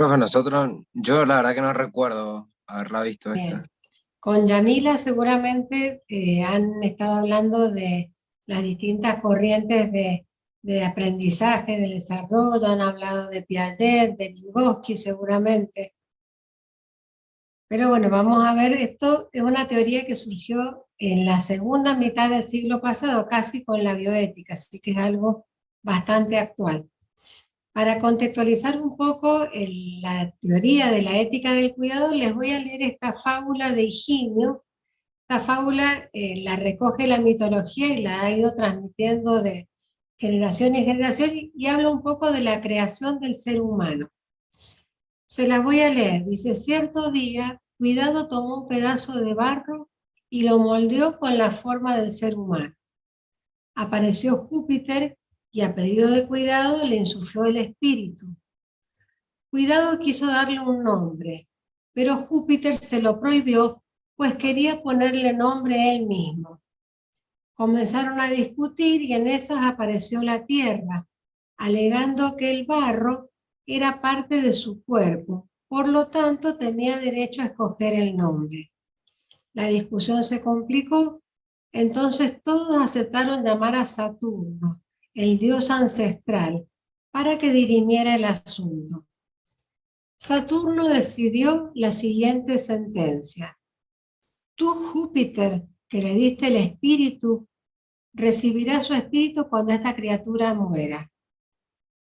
Profe, yo la verdad que no recuerdo haberla visto esta. Bien. Con Yamila seguramente han estado hablando de las distintas corrientes de aprendizaje, de desarrollo, han hablado de Piaget, de Vygotsky seguramente. Pero bueno, vamos a ver, esto es una teoría que surgió en la segunda mitad del siglo pasado, casi con la bioética, así que es algo bastante actual. Para contextualizar un poco la teoría de la ética del cuidado, les voy a leer esta fábula de Higinio. Esta fábula la recoge la mitología y la ha ido transmitiendo de generación en generación y habla un poco de la creación del ser humano. Se las voy a leer. Dice, cierto día, Cuidado tomó un pedazo de barro y lo moldeó con la forma del ser humano. Apareció Júpiter y a pedido de Cuidado le insufló el espíritu. Cuidado quiso darle un nombre, pero Júpiter se lo prohibió, pues quería ponerle nombre él mismo. Comenzaron a discutir y en esas apareció la Tierra, alegando que el barro era parte de su cuerpo, por lo tanto tenía derecho a escoger el nombre. La discusión se complicó, entonces todos aceptaron llamar a Saturno, el dios ancestral, para que dirimiera el asunto. Saturno decidió la siguiente sentencia. Tú, Júpiter, que le diste el espíritu, recibirás su espíritu cuando esta criatura muera.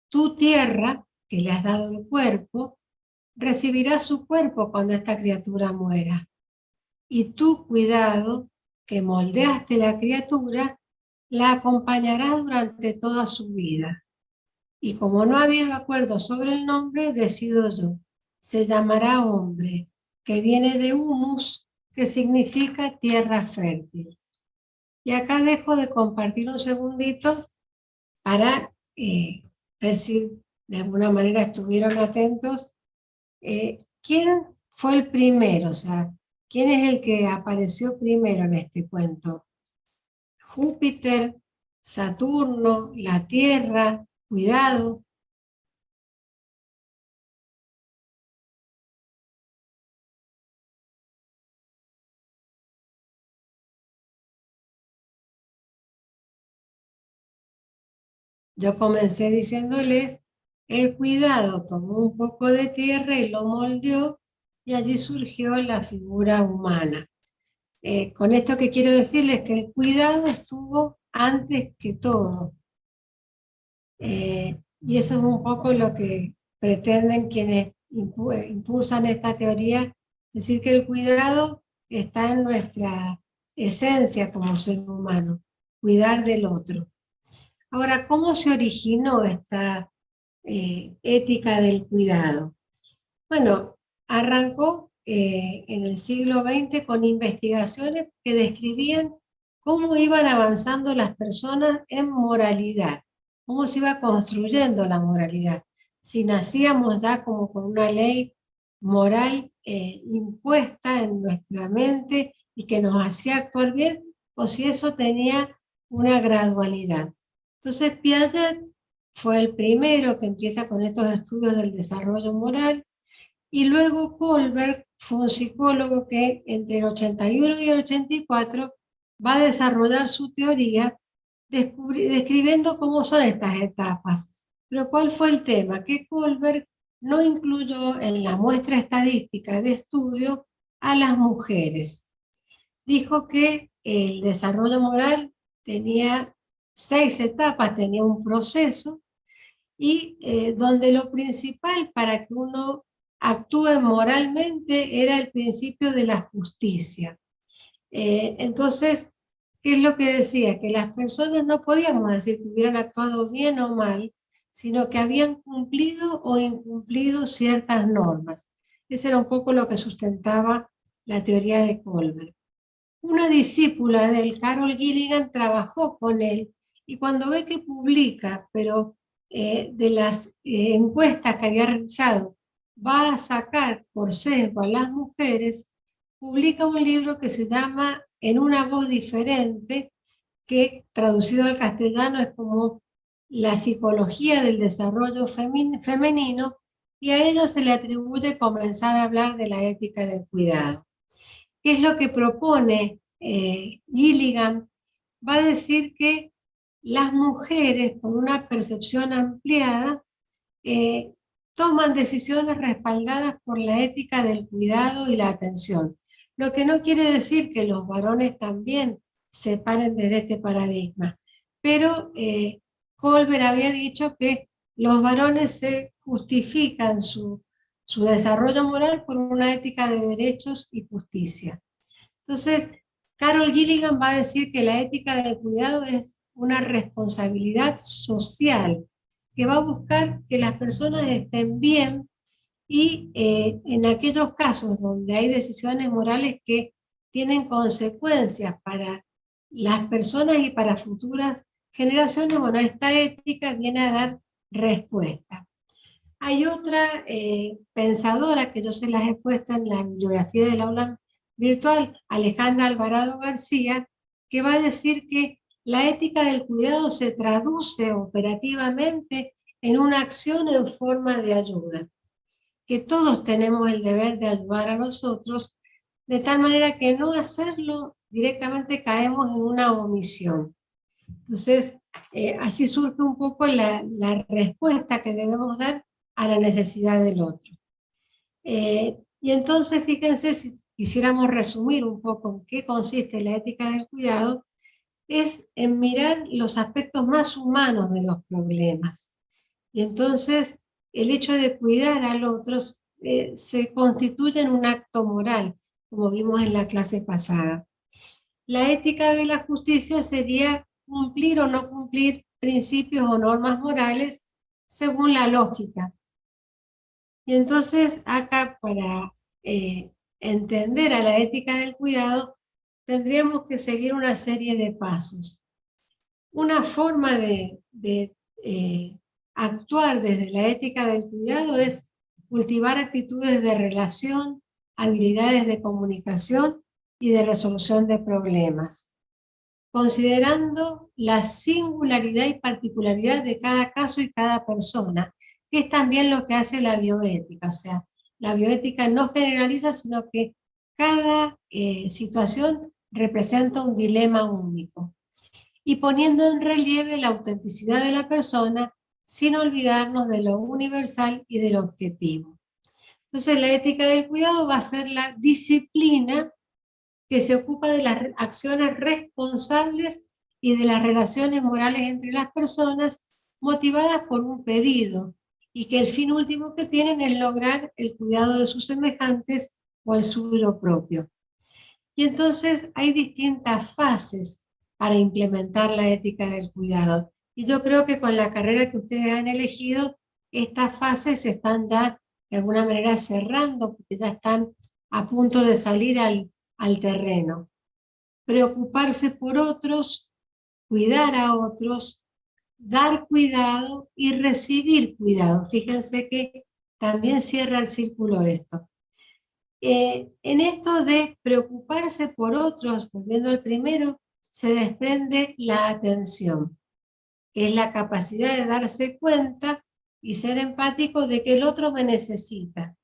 Tú, Tierra, que le has dado el cuerpo, recibirás su cuerpo cuando esta criatura muera. Y tú, Cuidado, que moldeaste la criatura, la acompañarás durante toda su vida. Y como no ha habido acuerdo sobre el nombre, decido yo. Se llamará hombre, que viene de humus, que significa tierra fértil. Y acá dejo de compartir un segundito para ver si de alguna manera estuvieron atentos. ¿Quién fue el primero? O sea, ¿quién es el que apareció primero en este cuento? Júpiter, Saturno, la Tierra, Cuidado. Yo comencé diciéndoles, el Cuidado tomó un poco de tierra y lo moldeó y allí surgió la figura humana. Con esto que quiero decirles que el Cuidado estuvo antes que todo. Y eso es un poco lo que pretenden quienes impulsan esta teoría, decir que el cuidado está en nuestra esencia como ser humano, cuidar del otro. Ahora, ¿cómo se originó esta ética del cuidado? Bueno, arrancó en el siglo XX con investigaciones que describían cómo iban avanzando las personas en moralidad, cómo se iba construyendo la moralidad. Si nacíamos ya como con una ley moral impuesta en nuestra mente y que nos hacía actuar bien, o si eso tenía una gradualidad. Entonces Piaget fue el primero que empieza con estos estudios del desarrollo moral, y luego Kohlberg fue un psicólogo que entre el 81 y el 84 va a desarrollar su teoría describiendo cómo son estas etapas. Pero ¿cuál fue el tema? Que Kohlberg no incluyó en la muestra estadística de estudio a las mujeres. Dijo que el desarrollo moral tenía 6 etapas, tenía un proceso, y donde lo principal para que uno actúe moralmente era el principio de la justicia. Entonces, ¿qué es lo que decía? Que las personas no podíamos decir que hubieran actuado bien o mal, sino que habían cumplido o incumplido ciertas normas. Ese era un poco lo que sustentaba la teoría de Kohlberg. Una discípula de él, Carol Gilligan, trabajó con él y cuando ve que publica, pero de las encuestas que había realizado, va a sacar por sesgo a las mujeres, publica un libro que se llama En una voz diferente, que traducido al castellano es como la psicología del desarrollo femenino, y a ella se le atribuye comenzar a hablar de la ética del cuidado. ¿Qué es lo que propone Gilligan? Va a decir que las mujeres con una percepción ampliada toman decisiones respaldadas por la ética del cuidado y la atención. Lo que no quiere decir que los varones también se paren desde este paradigma. Pero Colbert había dicho que los varones se justifican su desarrollo moral por una ética de derechos y justicia. Entonces, Carol Gilligan va a decir que la ética del cuidado es una responsabilidad social que va a buscar que las personas estén bien y en aquellos casos donde hay decisiones morales que tienen consecuencias para las personas y para futuras generaciones, bueno, esta ética viene a dar respuesta. Hay otra pensadora que yo se las he puesto en la bibliografía del aula virtual, Alejandra Alvarado García, que va a decir que la ética del cuidado se traduce operativamente en una acción en forma de ayuda, que todos tenemos el deber de ayudar a los otros, de tal manera que no hacerlo directamente caemos en una omisión. Entonces, así surge un poco la respuesta que debemos dar a la necesidad del otro. Y entonces, fíjense, si quisiéramos resumir un poco en qué consiste la ética del cuidado, es en mirar los aspectos más humanos de los problemas. Y entonces, el hecho de cuidar al otro se constituye en un acto moral, como vimos en la clase pasada. La ética de la justicia sería cumplir o no cumplir principios o normas morales según la lógica. Y entonces acá para entender a la ética del cuidado tendríamos que seguir una serie de pasos. Una forma de actuar desde la ética del cuidado es cultivar actitudes de relación, habilidades de comunicación y de resolución de problemas, considerando la singularidad y particularidad de cada caso y cada persona, que es también lo que hace la bioética. O sea, la bioética no generaliza, sino que cada situación representa un dilema único, y poniendo en relieve la autenticidad de la persona sin olvidarnos de lo universal y del objetivo. Entonces, la ética del cuidado va a ser la disciplina que se ocupa de las acciones responsables y de las relaciones morales entre las personas motivadas por un pedido, y que el fin último que tienen es lograr el cuidado de sus semejantes o el suyo propio. Y entonces hay distintas fases para implementar la ética del cuidado. Y yo creo que con la carrera que ustedes han elegido, estas fases se están ya de alguna manera cerrando, porque ya están a punto de salir al terreno. Preocuparse por otros, cuidar a otros, dar cuidado y recibir cuidado. Fíjense que también cierra el círculo esto. En esto de preocuparse por otros, volviendo al primero, se desprende la atención, que es la capacidad de darse cuenta y ser empático de que el otro me necesita.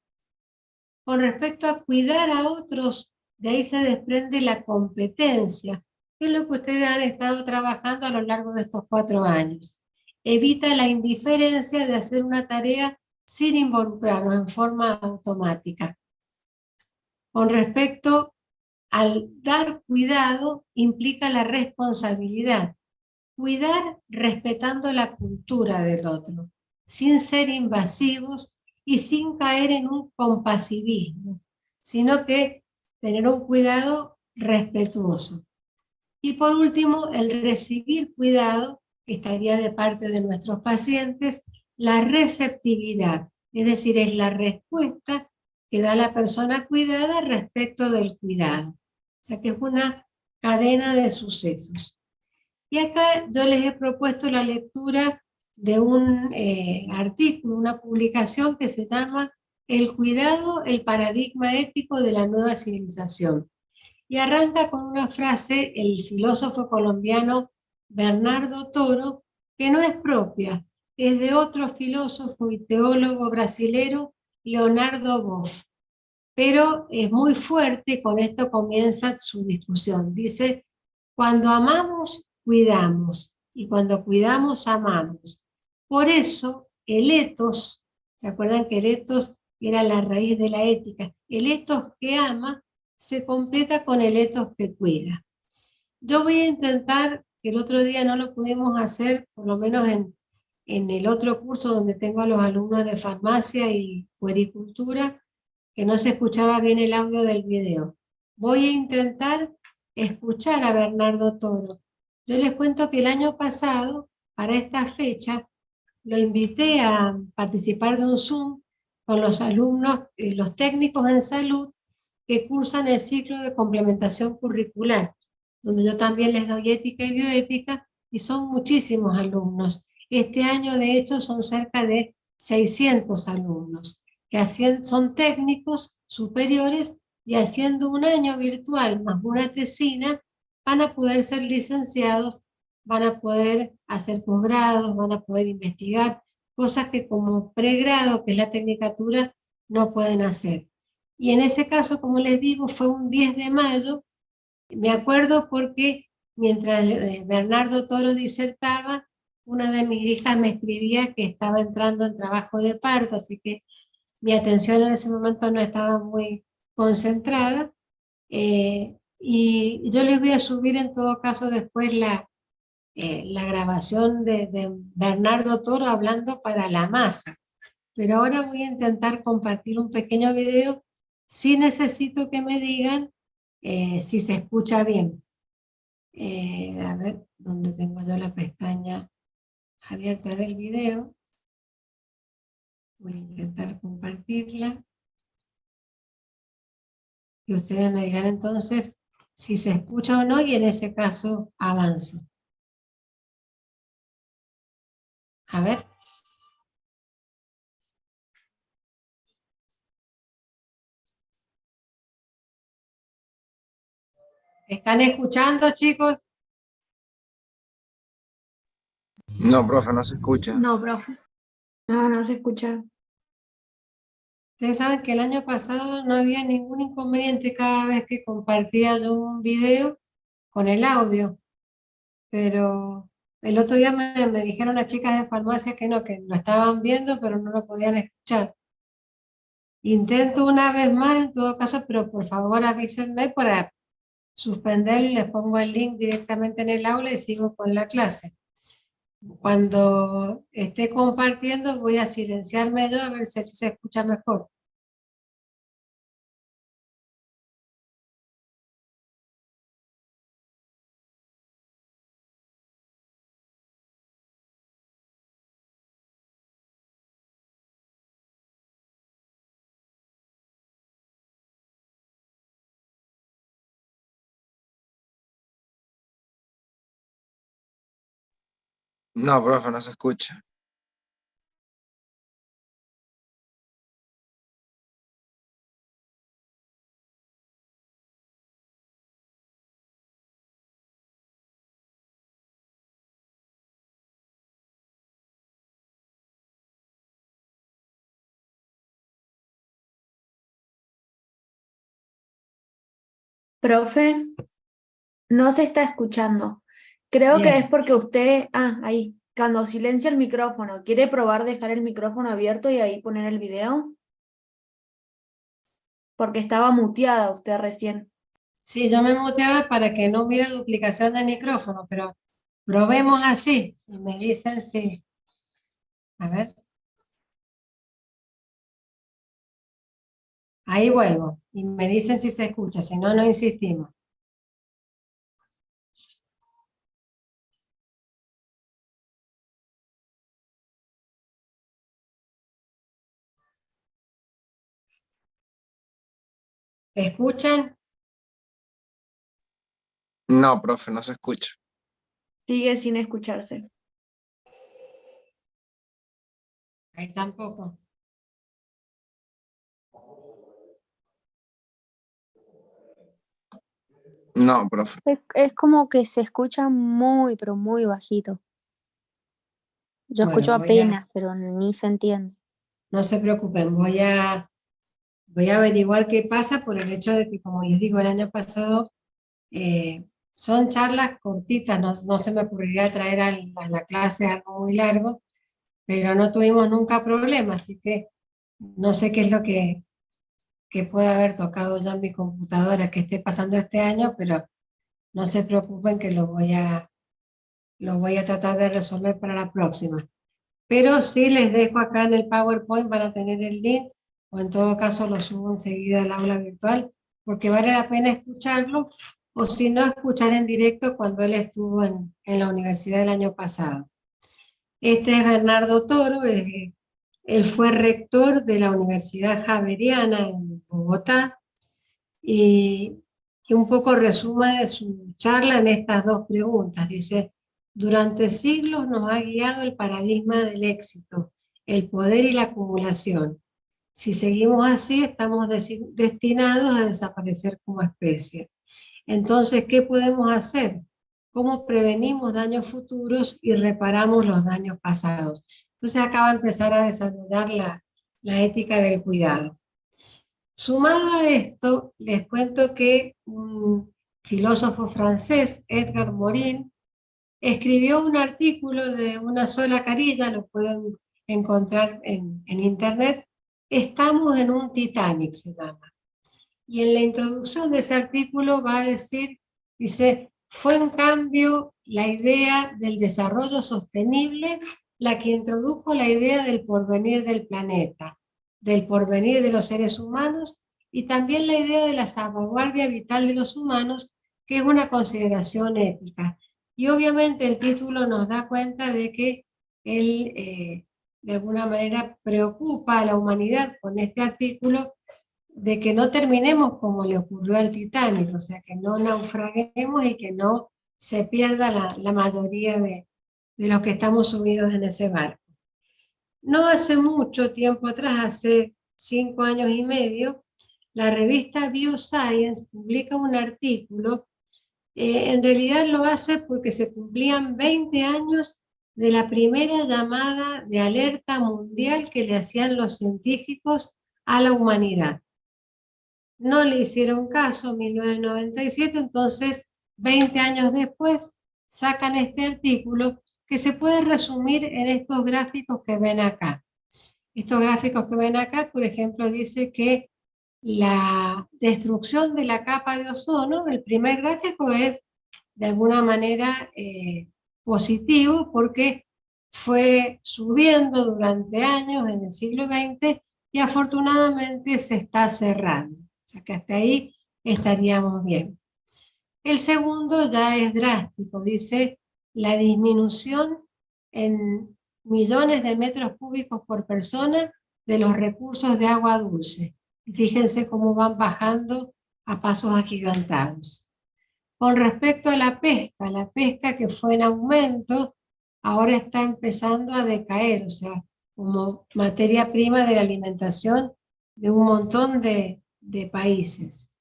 Con respecto a cuidar a otros, de ahí se desprende la competencia, que es lo que ustedes han estado trabajando a lo largo de estos 4 años. Evita la indiferencia de hacer una tarea sin involucrarnos en forma automática. Con respecto al dar cuidado, implica la responsabilidad. Cuidar respetando la cultura del otro, sin ser invasivos y sin caer en un compasivismo, sino que tener un cuidado respetuoso. Y por último, el recibir cuidado, que estaría de parte de nuestros pacientes, la receptividad, es decir, es la respuesta que da la persona cuidada respecto del cuidado. O sea que es una cadena de sucesos. Y acá yo les he propuesto la lectura de un artículo, una publicación que se llama El cuidado, el paradigma ético de la nueva civilización. Y arranca con una frase, el filósofo colombiano Bernardo Toro, que no es propia, es de otro filósofo y teólogo brasilero, Leonardo Boff, pero es muy fuerte y con esto comienza su discusión. Dice, cuando amamos, cuidamos, y cuando cuidamos, amamos. Por eso, el etos, ¿se acuerdan que el etos era la raíz de la ética? El etos que ama se completa con el etos que cuida. Yo voy a intentar, que el otro día no lo pudimos hacer, por lo menos en el otro curso donde tengo a los alumnos de farmacia y puericultura, que no se escuchaba bien el audio del video. Voy a intentar escuchar a Bernardo Toro. Yo les cuento que el año pasado, para esta fecha, lo invité a participar de un Zoom con los alumnos, los técnicos en salud que cursan el ciclo de complementación curricular, donde yo también les doy ética y bioética, y son muchísimos alumnos. Este año, de hecho, son cerca de 600 alumnos, que son técnicos superiores y haciendo un año virtual más una tesina, van a poder ser licenciados, van a poder hacer posgrados, van a poder investigar, cosas que como pregrado, que es la tecnicatura, no pueden hacer. Y en ese caso, como les digo, fue un 10 de mayo, me acuerdo porque mientras Bernardo Toro disertaba, una de mis hijas me escribía que estaba entrando en trabajo de parto, así que mi atención en ese momento no estaba muy concentrada. Y yo les voy a subir en todo caso después la grabación de Bernardo Toro hablando para la masa. Pero ahora voy a intentar compartir un pequeño video. Sí necesito que me digan si se escucha bien. A ver, ¿dónde tengo yo la pestaña abierta del video? Voy a intentar compartirla. Y ustedes me dirán entonces si se escucha o no, y en ese caso avanzo. A ver. ¿Están escuchando, chicos? No, profe, no se escucha. No, profe. No, no se escucha. Ustedes saben que el año pasado no había ningún inconveniente cada vez que compartía yo un video con el audio, pero el otro día me dijeron las chicas de farmacia que no, que lo estaban viendo, pero no lo podían escuchar. Intento una vez más en todo caso, pero por favor avísenme para suspender y les pongo el link directamente en el aula y sigo con la clase. Cuando esté compartiendo voy a silenciarme yo a ver si así se escucha mejor. No, profe, no se escucha. Profe, no se está escuchando. Creo que es Bien, porque usted, ahí, cuando silencia el micrófono, ¿quiere probar dejar el micrófono abierto y ahí poner el video? Porque estaba muteada usted recién. sí, yo me muteaba para que no hubiera duplicación de micrófono, pero probemos así y me dicen si, a ver, ahí vuelvo y me dicen si se escucha, si no, no insistimos. ¿Escuchan? No, profe, no se escucha. Sigue sin escucharse. Ahí tampoco. No, profe. Es como que se escucha muy, pero muy bajito. Yo Bueno, escucho apenas, pero ni se entiende. no se preocupen, voy a averiguar qué pasa por el hecho de que, como les digo, el año pasado son charlas cortitas, no se me ocurriría traer a la clase algo muy largo, pero no tuvimos nunca problemas, así que no sé qué es lo que puede haber tocado ya en mi computadora que esté pasando este año, pero no se preocupen que lo voy a tratar de resolver para la próxima. Pero sí les dejo acá en el PowerPoint para tener el link, o en todo caso lo subo enseguida al aula virtual, porque vale la pena escucharlo, o si no, escuchar en directo cuando él estuvo en la universidad el año pasado. Este es Bernardo Toro, él fue rector de la Universidad Javeriana en Bogotá, y un poco resume de su charla en estas dos preguntas. Dice: durante siglos nos ha guiado el paradigma del éxito, el poder y la acumulación. Si seguimos así, estamos destinados a desaparecer como especie. Entonces, ¿qué podemos hacer? ¿Cómo prevenimos daños futuros y reparamos los daños pasados? Entonces acá va a empezar a desarrollar la ética del cuidado. Sumado a esto, les cuento que un filósofo francés, Edgar Morin, escribió un artículo de una sola carilla, lo pueden encontrar en internet, Estamos en un Titanic, se llama. Y en la introducción de ese artículo va a decir, dice, fue en cambio la idea del desarrollo sostenible la que introdujo la idea del porvenir del planeta, del porvenir de los seres humanos y también la idea de la salvaguardia vital de los humanos, que es una consideración ética. Y obviamente el título nos da cuenta de que él de alguna manera preocupa a la humanidad con este artículo de que no terminemos como le ocurrió al Titanic, o sea, que no naufraguemos y que no se pierda la mayoría de los que estamos subidos en ese barco. No hace mucho tiempo atrás, hace 5 años y medio, la revista Bioscience publica un artículo, en realidad lo hace porque se cumplían 20 años de la primera llamada de alerta mundial que le hacían los científicos a la humanidad. No le hicieron caso en 1997, entonces 20 años después sacan este artículo que se puede resumir en estos gráficos que ven acá. Estos gráficos que ven acá, por ejemplo, dice que la destrucción de la capa de ozono, el primer gráfico es de alguna manera positivo porque fue subiendo durante años en el siglo XX y afortunadamente se está cerrando. O sea que hasta ahí estaríamos bien. El segundo ya es drástico, dice la disminución en millones de metros cúbicos por persona de los recursos de agua dulce. Y fíjense cómo van bajando a pasos agigantados. Con respecto a la pesca que fue en aumento, ahora está empezando a decaer, o sea, como materia prima de la alimentación de un montón de países.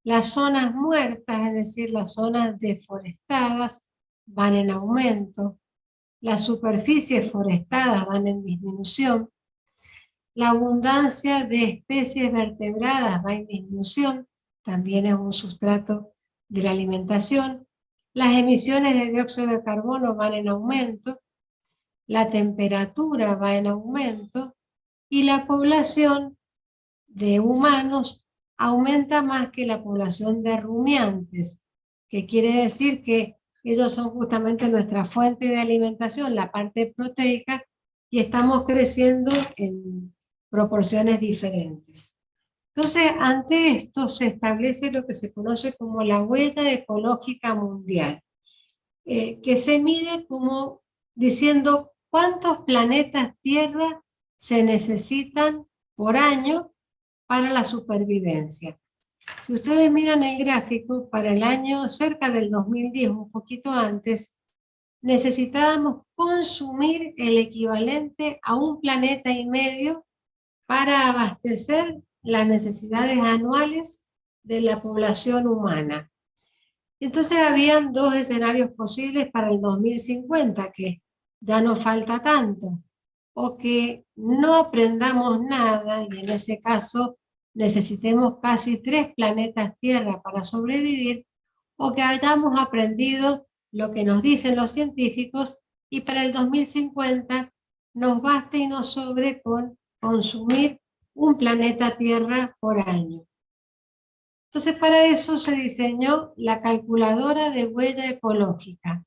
Las zonas muertas, es decir, las zonas deforestadas, van en aumento. Las superficies forestadas van en disminución. La abundancia de especies vertebradas va en disminución, también es un sustrato de la alimentación. Las emisiones de dióxido de carbono van en aumento. La temperatura va en aumento. Y la población de humanos aumenta más que la población de rumiantes, que quiere decir que ellos son justamente nuestra fuente de alimentación, la parte proteica, y estamos creciendo en proporciones diferentes. Entonces, ante esto se establece lo que se conoce como la huella ecológica mundial, que se mide como diciendo cuántos planetas Tierra se necesitan por año para la supervivencia. Si ustedes miran el gráfico, para el año cerca del 2010, un poquito antes, necesitábamos consumir el equivalente a 1,5 planetas para abastecer las necesidades anuales de la población humana. Entonces habían dos escenarios posibles para el 2050, que ya no falta tanto, o que no aprendamos nada y en ese caso necesitemos casi 3 planetas Tierra para sobrevivir, o que hayamos aprendido lo que nos dicen los científicos y para el 2050 nos baste y nos sobre con consumir un planeta Tierra por año. Entonces, para eso se diseñó la calculadora de huella ecológica.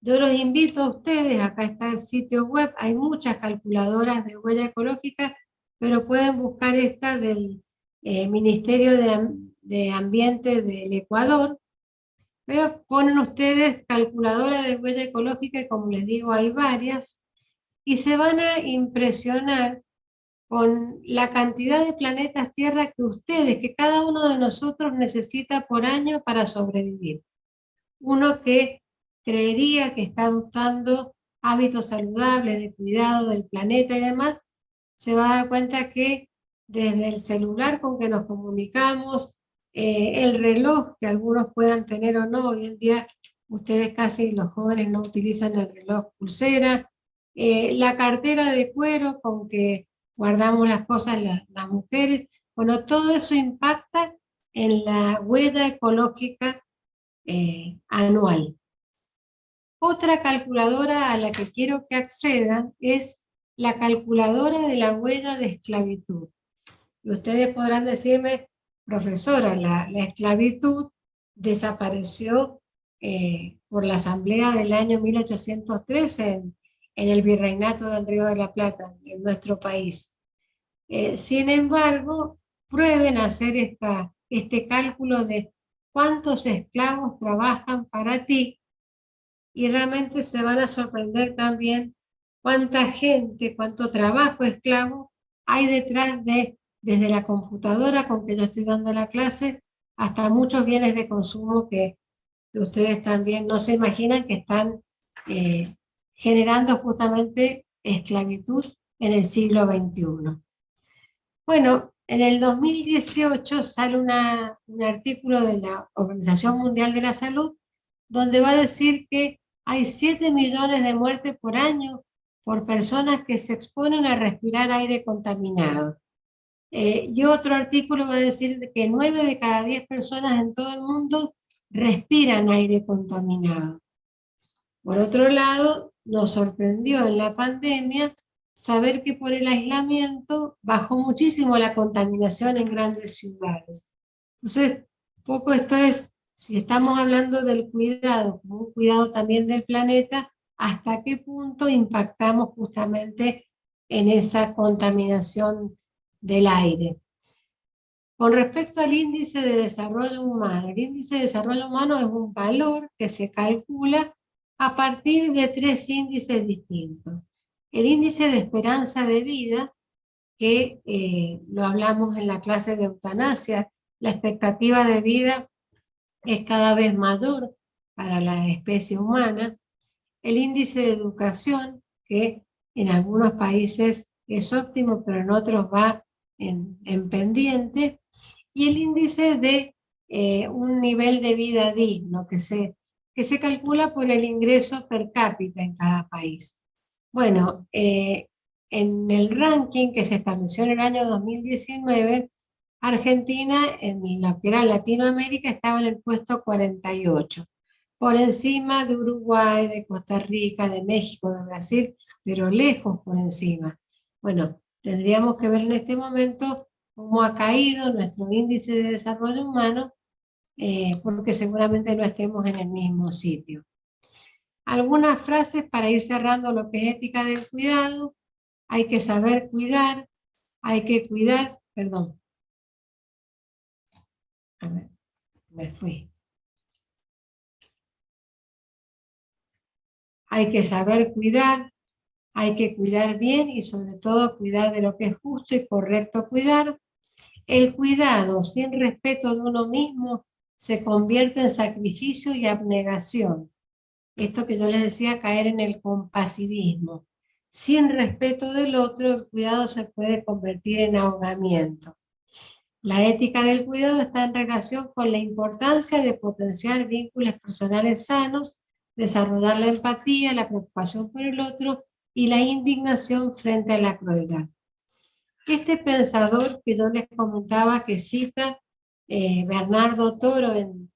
Yo los invito a ustedes, acá está el sitio web, hay muchas calculadoras de huella ecológica, pero pueden buscar esta del Ministerio de Ambiente del Ecuador, pero ponen ustedes calculadora de huella ecológica y como les digo hay varias, y se van a impresionar con la cantidad de planetas Tierra que ustedes, que cada uno de nosotros necesita por año para sobrevivir. Uno que creería que está adoptando hábitos saludables de cuidado del planeta y demás, se va a dar cuenta que desde el celular con que nos comunicamos, el reloj que algunos puedan tener o no, hoy en día ustedes casi los jóvenes no utilizan el reloj pulsera, la cartera de cuero con que guardamos las cosas las mujeres, bueno, todo eso impacta en la huella ecológica anual. Otra calculadora a la que quiero que accedan es la calculadora de la huella de esclavitud. Y ustedes podrán decirme, profesora, la esclavitud desapareció por la asamblea del año 1813 en el Virreinato del Río de la Plata, en nuestro país. Sin embargo, prueben hacer este cálculo de cuántos esclavos trabajan para ti y realmente se van a sorprender también cuánta gente, cuánto trabajo esclavo hay detrás desde la computadora con que yo estoy dando la clase, hasta muchos bienes de consumo que ustedes también no se imaginan que están generando justamente esclavitud en el siglo XXI. Bueno, en el 2018 sale un artículo de la Organización Mundial de la Salud donde va a decir que hay 7 millones de muertes por año por personas que se exponen a respirar aire contaminado. Y otro artículo va a decir que 9 de cada 10 personas en todo el mundo respiran aire contaminado. Por otro lado, nos sorprendió en la pandemia saber que por el aislamiento bajó muchísimo la contaminación en grandes ciudades. Entonces, poco esto es, si estamos hablando del cuidado, como un cuidado también del planeta, hasta qué punto impactamos justamente en esa contaminación del aire. Con respecto al índice de desarrollo humano, el índice de desarrollo humano es un valor que se calcula a partir de 3 índices distintos. El índice de esperanza de vida, que lo hablamos en la clase de eutanasia, la expectativa de vida es cada vez mayor para la especie humana. El índice de educación, que en algunos países es óptimo, pero en otros va en pendiente. Y el índice de un nivel de vida digno, que se calcula por el ingreso per cápita en cada país. Bueno, en el ranking que se estableció en el año 2019, Argentina, en lo que era Latinoamérica, estaba en el puesto 48, por encima de Uruguay, de Costa Rica, de México, de Brasil, pero lejos por encima. Bueno, tendríamos que ver en este momento cómo ha caído nuestro índice de desarrollo humano, porque seguramente no estemos en el mismo sitio. Algunas frases para ir cerrando lo que es ética del cuidado. Hay que saber cuidar, hay que cuidar, perdón. A ver, me fui. Hay que saber cuidar, hay que cuidar bien y sobre todo cuidar de lo que es justo y correcto cuidar. El cuidado sin respeto de uno mismo se convierte en sacrificio y abnegación. Esto que yo les decía, caer en el compasivismo. Sin respeto del otro, el cuidado se puede convertir en ahogamiento. La ética del cuidado está en relación con la importancia de potenciar vínculos personales sanos desarrollar la empatía, la preocupación por el otro y la indignación frente a la crueldad. Este pensador que yo les comentaba que cita Bernardo Toro en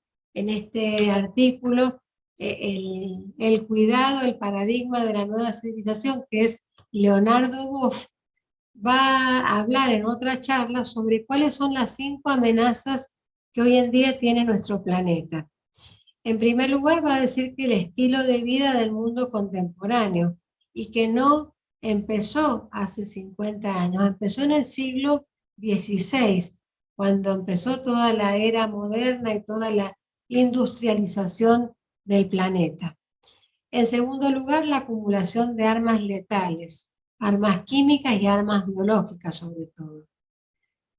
este artículo, el cuidado, el paradigma de la nueva civilización, que es Leonardo Boff, va a hablar en otra charla sobre cuáles son las 5 amenazas que hoy en día tiene nuestro planeta. En primer lugar, va a decir que el estilo de vida del mundo contemporáneo, y que no empezó hace 50 años, empezó en el siglo XVI, cuando empezó toda la era moderna y toda la industrialización del planeta. En segundo lugar, la acumulación de armas letales, armas químicas y armas biológicas sobre todo.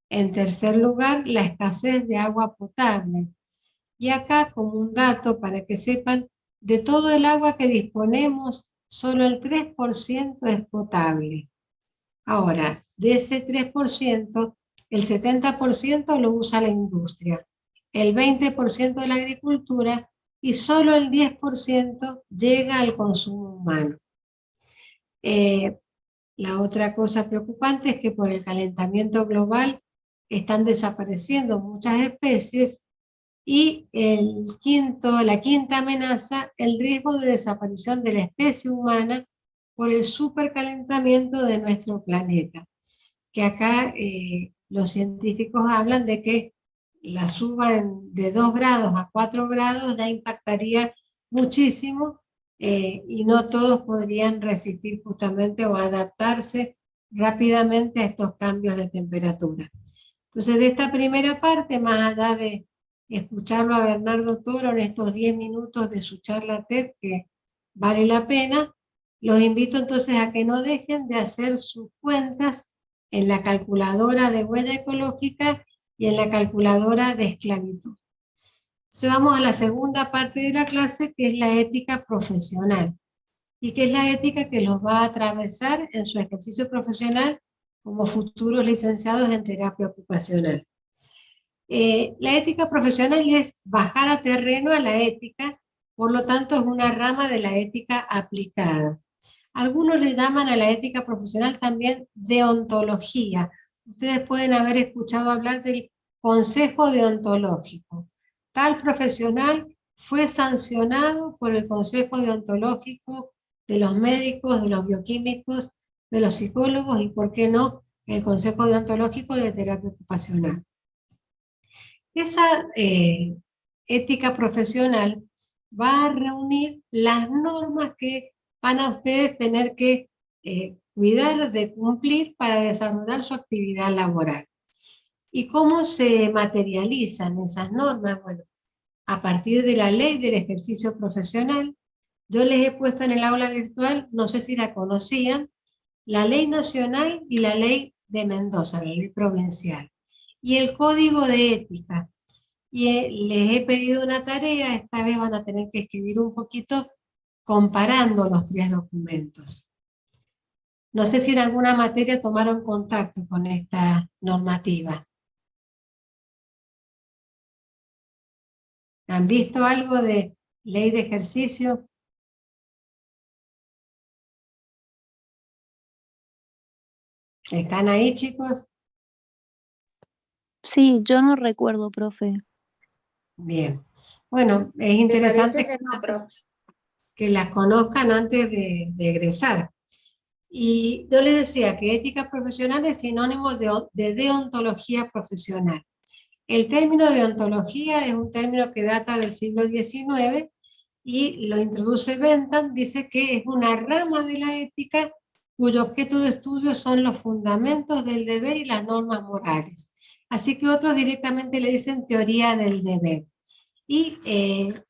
En tercer lugar, la escasez de agua potable. Y acá, como un dato para que sepan, de todo el agua que disponemos, solo el 3% es potable. Ahora, de ese 3%, el 70% lo usa la industria, el 20% de la agricultura y solo el 10% llega al consumo humano. La otra cosa preocupante es que por el calentamiento global están desapareciendo muchas especies y la quinta amenaza, el riesgo de desaparición de la especie humana por el supercalentamiento de nuestro planeta. Que acá los científicos hablan de que la suba de 2 grados a 4 grados ya impactaría muchísimo y no todos podrían resistir justamente o adaptarse rápidamente a estos cambios de temperatura. Entonces, de esta primera parte, más allá de escucharlo a Bernardo Toro en estos 10 minutos de su charla TED, que vale la pena, los invito entonces a que no dejen de hacer sus cuentas en la calculadora de huella ecológica y en la calculadora de esclavitud. Entonces vamos a la segunda parte de la clase, que es la ética profesional, y que es la ética que los va a atravesar en su ejercicio profesional como futuros licenciados en terapia ocupacional. La ética profesional es bajar a terreno a la ética, por lo tanto es una rama de la ética aplicada. Algunos le llaman a la ética profesional también deontología. Ustedes pueden haber escuchado hablar del consejo deontológico. Tal profesional fue sancionado por el consejo deontológico de los médicos, de los bioquímicos, de los psicólogos y, ¿por qué no?, el consejo deontológico de terapia ocupacional. Esa ética profesional va a reunir las normas que van a ustedes tener que cuidar de cumplir para desarrollar su actividad laboral. ¿Y cómo se materializan esas normas? Bueno, a partir de la ley del ejercicio profesional, yo les he puesto en el aula virtual, no sé si la conocían, la ley nacional y la ley de Mendoza, la ley provincial, y el código de ética. Y les he pedido una tarea, esta vez van a tener que escribir un poquito comparando los 3 documentos. No sé si en alguna materia tomaron contacto con esta normativa. ¿Han visto algo de ley de ejercicio? ¿Están ahí, chicos? Sí, yo no recuerdo, profe. Bien. Bueno, es Me interesante parece que no, profe. que las conozcan antes de egresar. Y yo les decía que ética profesional es sinónimo de deontología profesional. El término deontología es un término que data del siglo XIX y lo introduce Bentham, dice que es una rama de la ética cuyo objeto de estudio son los fundamentos del deber y las normas morales. Así que otros directamente le dicen teoría del deber. Y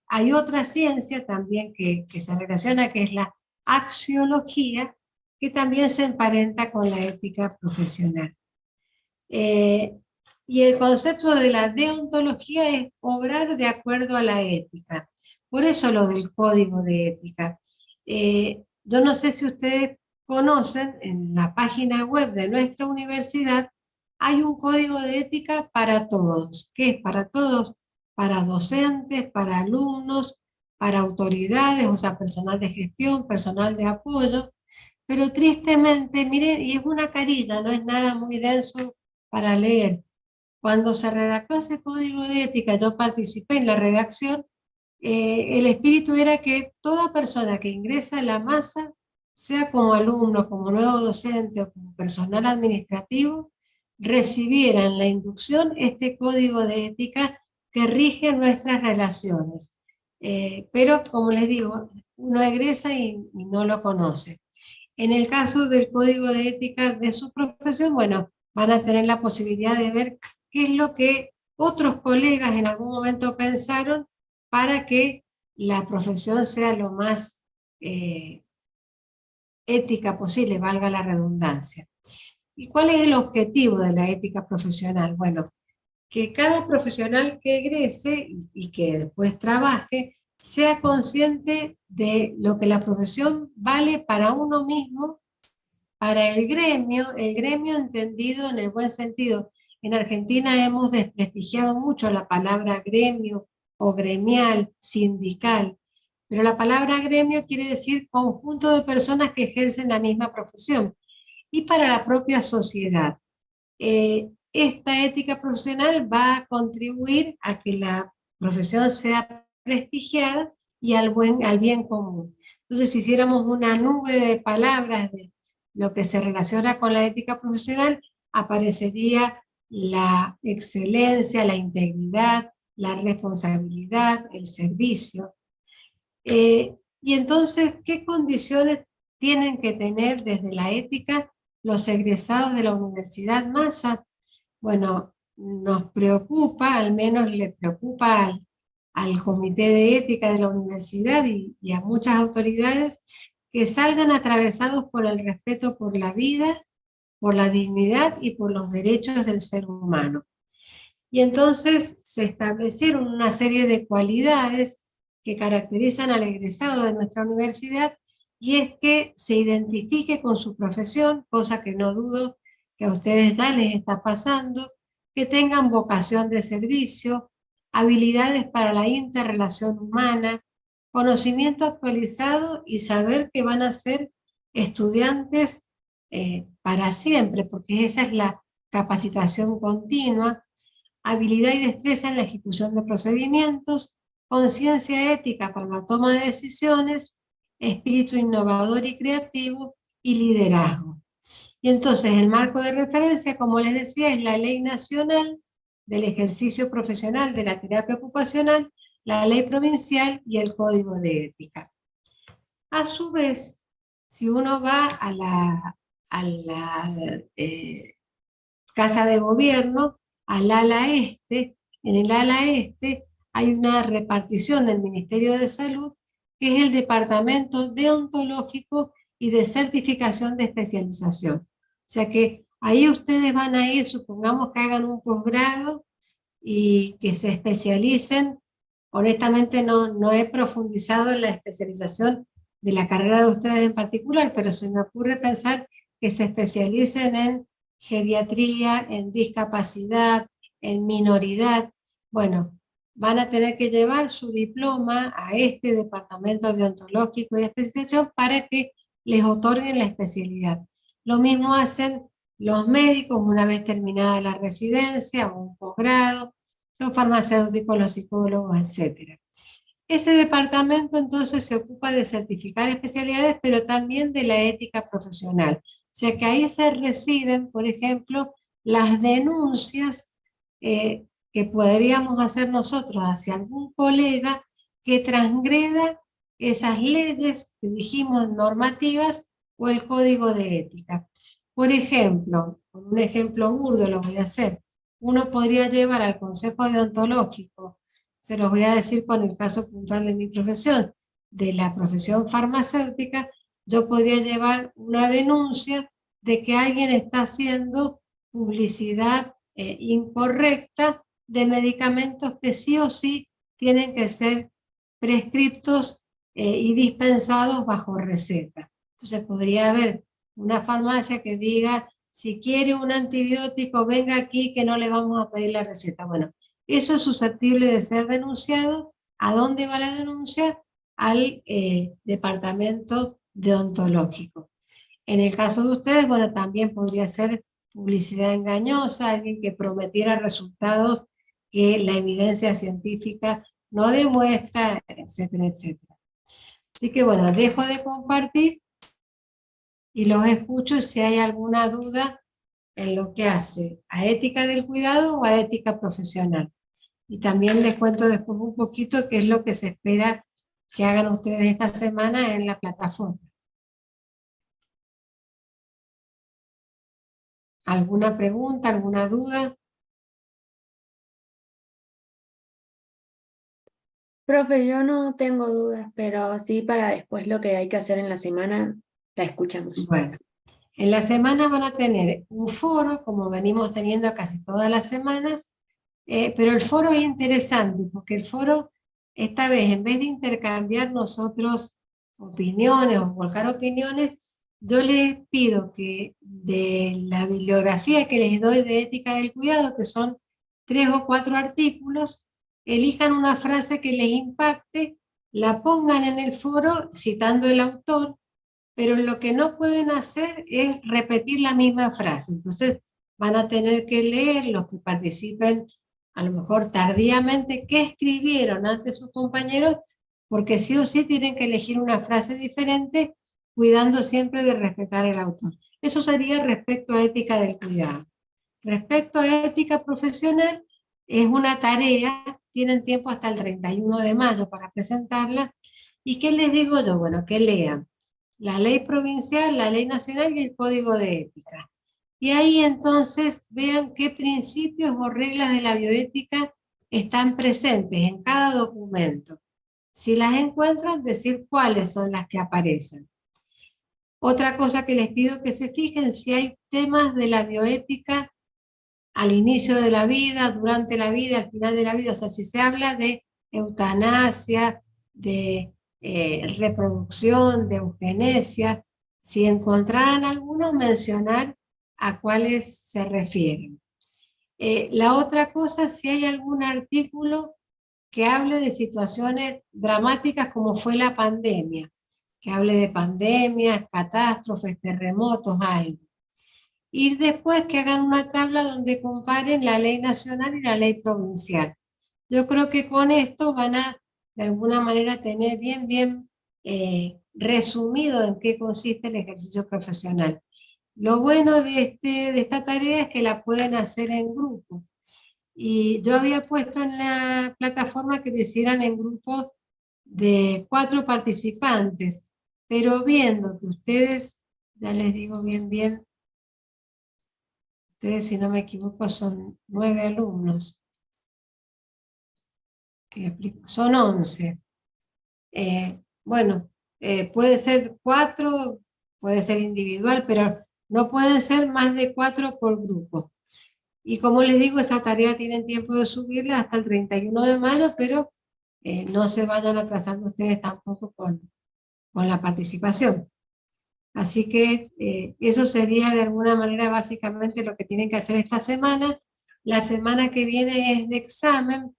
hay otra ciencia también que se relaciona, que es la axiología, que también se emparenta con la ética profesional. Y el concepto de la deontología es obrar de acuerdo a la ética. Por eso lo del código de ética. Yo no sé si ustedes conocen, en la página web de nuestra universidad hay un código de ética para todos. ¿Qué es para todos? Para docentes, para alumnos, para autoridades, o sea, personal de gestión, personal de apoyo, pero tristemente, miren, y es una carilla, no es nada muy denso para leer. Cuando se redactó ese código de ética, yo participé en la redacción, el espíritu era que toda persona que ingresa a la masa, sea como alumno, como nuevo docente o como personal administrativo, recibiera en la inducción este código de ética que rige nuestras relaciones. Pero, como les digo, uno egresa y no lo conoce. En el caso del código de ética de su profesión, bueno, van a tener la posibilidad de ver qué es lo que otros colegas en algún momento pensaron para que la profesión sea lo más ética posible, valga la redundancia. ¿Y cuál es el objetivo de la ética profesional? Bueno, que cada profesional que egrese y que después trabaje sea consciente de lo que la profesión vale para uno mismo, para el gremio entendido en el buen sentido. En Argentina hemos desprestigiado mucho la palabra gremio o gremial, sindical, pero la palabra gremio quiere decir conjunto de personas que ejercen la misma profesión. Y para la propia sociedad, esta ética profesional va a contribuir a que la profesión sea prestigiada y al bien común. Entonces, si hiciéramos una nube de palabras de lo que se relaciona con la ética profesional, aparecería la excelencia, la integridad, la responsabilidad, el servicio. Y entonces, ¿qué condiciones tienen que tener desde la ética los egresados de la Universidad Massa? Bueno, nos preocupa, al menos le preocupa al Comité de Ética de la Universidad y a muchas autoridades, que salgan atravesados por el respeto por la vida, por la dignidad y por los derechos del ser humano. Y entonces se establecieron una serie de cualidades que caracterizan al egresado de nuestra universidad, y es que se identifique con su profesión, cosa que no dudo que a ustedes ya les está pasando, que tengan vocación de servicio, habilidades para la interrelación humana, conocimiento actualizado y saber que van a ser estudiantes para siempre, porque esa es la capacitación continua, habilidad y destreza en la ejecución de procedimientos, conciencia ética para la toma de decisiones, espíritu innovador y creativo y liderazgo. Y entonces el marco de referencia, como les decía, es la Ley Nacional del Ejercicio Profesional de la Terapia Ocupacional, la Ley Provincial y el Código de Ética. A su vez, si uno va a la Casa de Gobierno, al ala este, en el ala este hay una repartición del Ministerio de Salud, que es el Departamento Deontológico y de Certificación de Especialización. O sea que ahí ustedes van a ir, supongamos que hagan un posgrado y que se especialicen. Honestamente no he profundizado en la especialización de la carrera de ustedes en particular, pero se me ocurre pensar que se especialicen en geriatría, en discapacidad, en minoridad. Bueno, van a tener que llevar su diploma a este departamento deontológico y de especialización para que les otorguen la especialidad. Lo mismo hacen los médicos una vez terminada la residencia o un posgrado, los farmacéuticos, los psicólogos, etc. Ese departamento entonces se ocupa de certificar especialidades, pero también de la ética profesional. O sea que ahí se reciben, por ejemplo, las denuncias que podríamos hacer nosotros hacia algún colega que transgreda esas leyes que dijimos normativas o el código de ética. Por ejemplo, con un ejemplo burdo lo voy a hacer, uno podría llevar al Consejo Deontológico, se los voy a decir con el caso puntual de mi profesión, de la profesión farmacéutica, yo podría llevar una denuncia de que alguien está haciendo publicidad incorrecta de medicamentos que sí o sí tienen que ser prescriptos y dispensados bajo receta. Entonces podría haber una farmacia que diga, si quiere un antibiótico, venga aquí que no le vamos a pedir la receta. Bueno, eso es susceptible de ser denunciado. ¿A dónde va la denuncia? al departamento deontológico. En el caso de ustedes, bueno, también podría ser publicidad engañosa, alguien que prometiera resultados que la evidencia científica no demuestra, etcétera, etcétera. Así que bueno, dejo de compartir y los escucho si hay alguna duda en lo que hace a ética del cuidado o a ética profesional. Y también les cuento después un poquito qué es lo que se espera que hagan ustedes esta semana en la plataforma. ¿Alguna pregunta, alguna duda? Profe, yo no tengo dudas, pero sí para después lo que hay que hacer en la semana, la escuchamos. Bueno, en la semana van a tener un foro, como venimos teniendo casi todas las semanas, pero el foro es interesante, porque el foro, esta vez, en vez de intercambiar nosotros opiniones o volcar opiniones, yo les pido que de la bibliografía que les doy de ética del cuidado, que son 3 o 4 artículos, elijan una frase que les impacte, la pongan en el foro citando el autor, pero lo que no pueden hacer es repetir la misma frase. Entonces van a tener que leer, los que participen a lo mejor tardíamente, qué escribieron antes sus compañeros, porque sí o sí tienen que elegir una frase diferente, cuidando siempre de respetar el autor. Eso sería respecto a ética del cuidado. Respecto a ética profesional, es una tarea, tienen tiempo hasta el 31 de mayo para presentarla. ¿Y qué les digo yo? Bueno, que lean la ley provincial, la ley nacional y el código de ética. Y ahí entonces vean qué principios o reglas de la bioética están presentes en cada documento. Si las encuentran, decir cuáles son las que aparecen. Otra cosa que les pido que se fijen si hay temas de la bioética al inicio de la vida, durante la vida, al final de la vida. O sea, si se habla de eutanasia, de reproducción, de eugenesia, si encontraran algunos, mencionar a cuáles se refieren. La otra cosa, si hay algún artículo que hable de situaciones dramáticas como fue la pandemia, que hable de pandemias, catástrofes, terremotos, algo. Y después que hagan una tabla donde comparen la ley nacional y la ley provincial. Yo creo que con esto van a, de alguna manera, tener bien resumido en qué consiste el ejercicio profesional. Lo bueno de esta tarea es que la pueden hacer en grupo. Y yo había puesto en la plataforma que lo hicieran en grupos de 4 participantes, pero viendo que ustedes, ya les digo bien, ustedes, si no me equivoco, son 9 alumnos. Son 11. Bueno, puede ser 4, puede ser individual, pero no pueden ser más de 4 por grupo. Y como les digo, esa tarea tienen tiempo de subirla hasta el 31 de mayo, pero no se vayan atrasando ustedes tampoco con la participación. Así que eso sería de alguna manera básicamente lo que tienen que hacer esta semana. La semana que viene es de examen,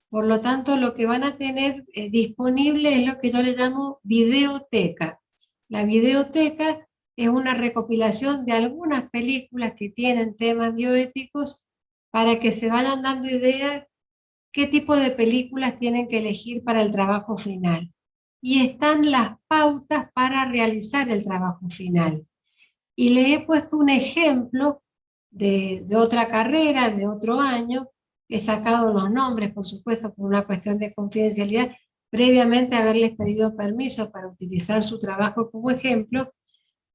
por lo tanto lo que van a tener disponible es lo que yo le llamo videoteca. La videoteca es una recopilación de algunas películas que tienen temas bioéticos para que se vayan dando idea qué tipo de películas tienen que elegir para el trabajo final. Y están las pautas para realizar el trabajo final. Y le he puesto un ejemplo de otra carrera, de otro año. He sacado los nombres, por supuesto, por una cuestión de confidencialidad, previamente haberles pedido permiso para utilizar su trabajo como ejemplo.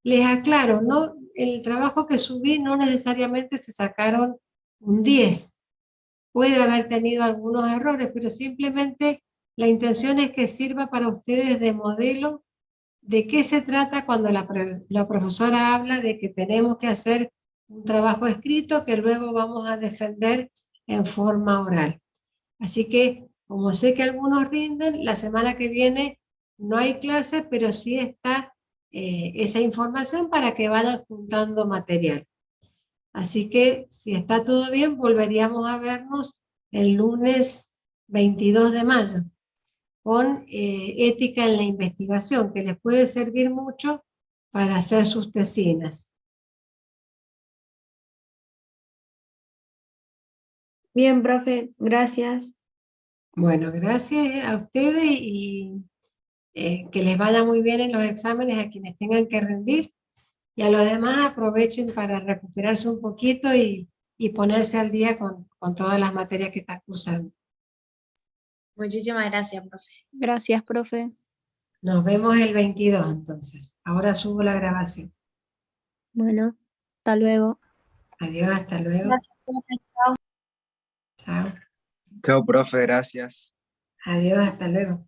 Les aclaro, no, el trabajo que subí no necesariamente se sacaron un 10. Puede haber tenido algunos errores, pero simplemente la intención es que sirva para ustedes de modelo de qué se trata cuando la profesora habla de que tenemos que hacer un trabajo escrito que luego vamos a defender en forma oral. Así que, como sé que algunos rinden, la semana que viene no hay clases, pero sí está esa información para que vayan juntando material. Así que, si está todo bien, volveríamos a vernos el lunes 22 de mayo. con ética en la investigación, que les puede servir mucho para hacer sus tesinas. Bien, profe, gracias. Bueno, gracias a ustedes y que les vaya muy bien en los exámenes a quienes tengan que rendir. Y a los demás aprovechen para recuperarse un poquito y ponerse al día con todas las materias que están cursando. Muchísimas gracias, profe. Gracias, profe. Nos vemos el 22 entonces. Ahora subo la grabación. Bueno, hasta luego. Adiós, hasta luego. Gracias, profe. Chao. Chao, profe, gracias. Adiós, hasta luego.